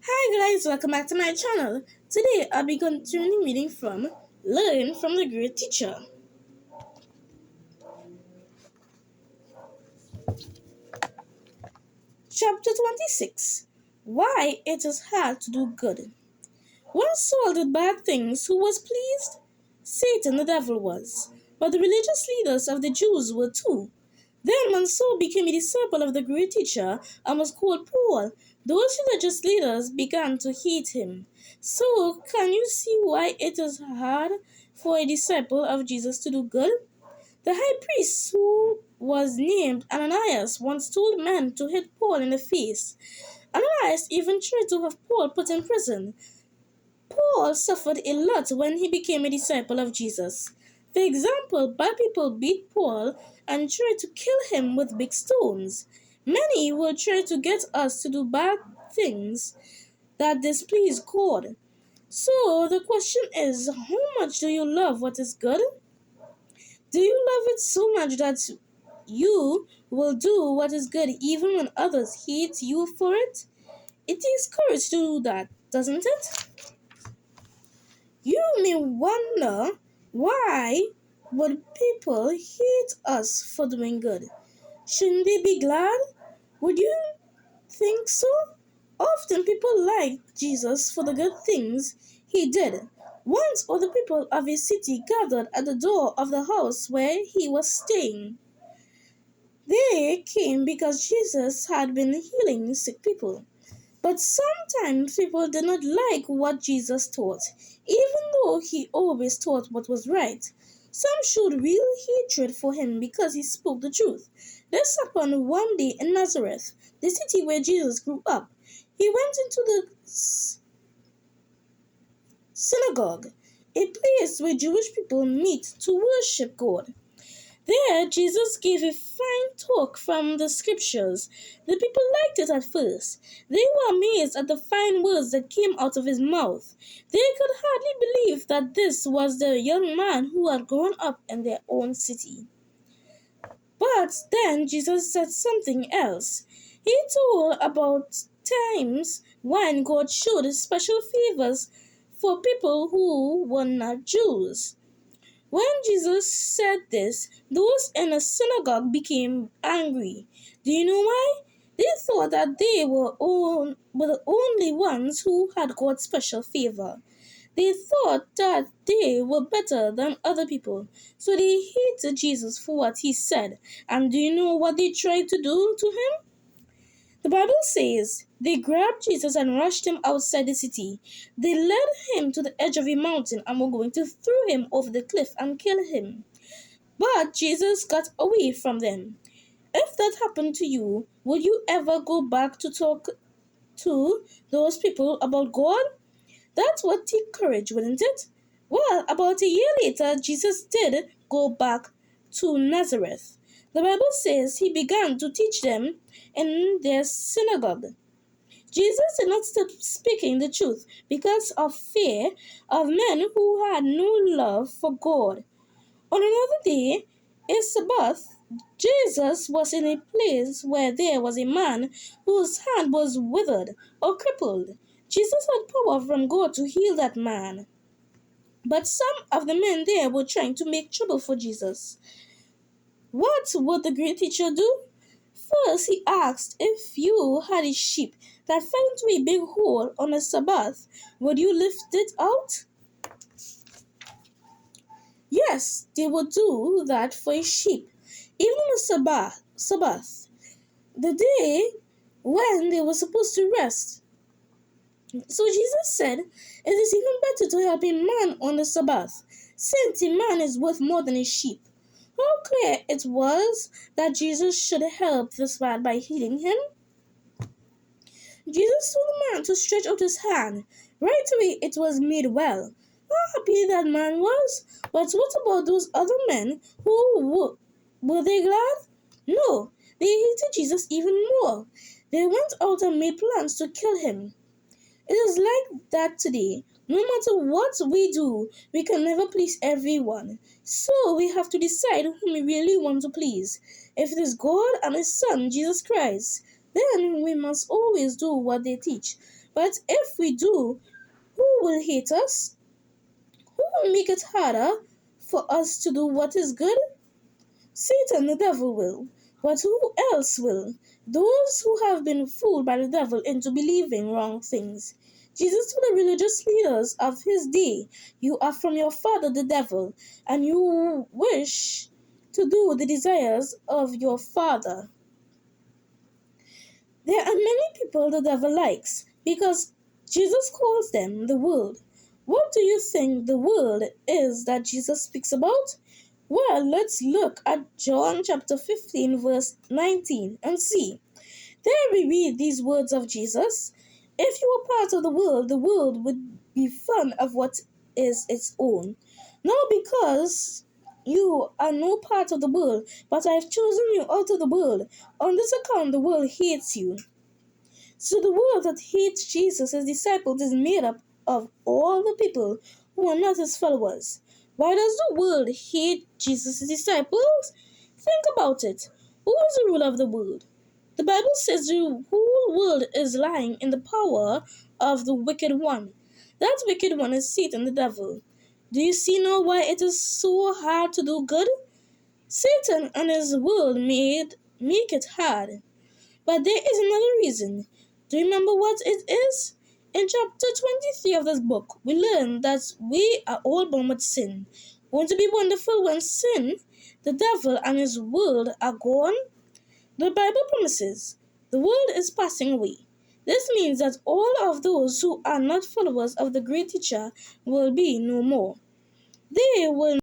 Hi guys, welcome back to my channel. Today I'll be continuing reading from Learn from the Great Teacher. Chapter 26. Why it is hard to do good. When Saul did bad things, who was pleased? Satan the devil was. But the religious leaders of the Jews were too. Then when Saul became a disciple of the great teacher and was called Paul, those religious leaders began to hate him. So can you see why it is hard for a disciple of Jesus to do good? The high priest who was named Ananias once told men to hit Paul in the face. Ananias even tried to have Paul put in prison. Paul suffered a lot when he became a disciple of Jesus. For example, bad people beat Paul and tried to kill him with big stones. Many will try to get us to do bad things that displease God. So the question is, how much do you love what is good? Do you love it so much that you will do what is good even when others hate you for it? It takes courage to do that, doesn't it? You may wonder, why would people hate us for doing good? Shouldn't they be glad? Would you think so? Often people like Jesus for the good things he did. Once all the people of a city gathered at the door of the house where he was staying. They came because Jesus had been healing sick people. But sometimes people did not like what Jesus taught, even though he always taught what was right. Some showed real hatred for him because he spoke the truth. This happened one day in Nazareth, the city where Jesus grew up. He went into the synagogue, a place where Jewish people meet to worship God. There, Jesus gave a fine talk from the scriptures. The people liked it at first. They were amazed at the fine words that came out of his mouth. They could hardly believe that this was the young man who had grown up in their own city. But then Jesus said something else. He told about times when God showed special favors for people who were not Jews. When Jesus said this, those in the synagogue became angry. Do you know why? They thought that they were the only ones who had God's special favor. They thought that they were better than other people. So they hated Jesus for what he said. And do you know what they tried to do to him? The Bible says they grabbed Jesus and rushed him outside the city. They led him to the edge of a mountain and were going to throw him over the cliff and kill him. But Jesus got away from them. If that happened to you, would you ever go back to talk to those people about God? That would take courage, wouldn't it? Well, about a year later, Jesus did go back to Nazareth. The Bible says he began to teach them in their synagogue. Jesus did not stop speaking the truth because of fear of men who had no love for God. On another day, a Sabbath, Jesus was in a place where there was a man whose hand was withered or crippled. Jesus had power from God to heal that man. But some of the men there were trying to make trouble for Jesus. What would the great teacher do? First, he asked, if you had a sheep that fell into a big hole on a Sabbath, would you lift it out? Yes, they would do that for a sheep, even on a Sabbath, the day when they were supposed to rest. So Jesus said, it is even better to help a man on the Sabbath, since a man is worth more than a sheep. How clear it was that Jesus should help this man by healing him. Jesus told the man to stretch out his hand. Right away it was made well. How happy that man was! But what about those other men were they glad? No, they hated Jesus even more. They went out and made plans to kill him. It is like that today. No matter what we do, we can never please everyone. So we have to decide whom we really want to please. If it is God and His Son, Jesus Christ, then we must always do what they teach. But if we do, who will hate us? Who will make it harder for us to do what is good? Satan, the devil, will. But who else will? Those who have been fooled by the devil into believing wrong things. Jesus told the religious leaders of his day, "You are from your father, the devil, and you wish to do the desires of your father." There are many people the devil likes because Jesus calls them the world. What do you think the world is that Jesus speaks about? Well, let's look at John chapter 15, verse 19 and see. There we read these words of Jesus. "If you were part of the world would be fond of what is its own. Now because you are no part of the world, but I have chosen you out of the world, on this account the world hates you." So the world that hates Jesus, his disciples, is made up of all the people who are not his followers. Why does the world hate Jesus' disciples? Think about it. Who is the ruler of the world? The Bible says the whole world is lying in the power of the wicked one. That wicked one is Satan, the devil. Do you see now why it is so hard to do good? Satan and his world make it hard. But there is another reason. Do you remember what it is? In chapter 23 of this book, we learn that we are all born with sin. Won't it be wonderful when sin, the devil, and his world are gone? The Bible promises the world is passing away. This means that all of those who are not followers of the great teacher will be no more. They will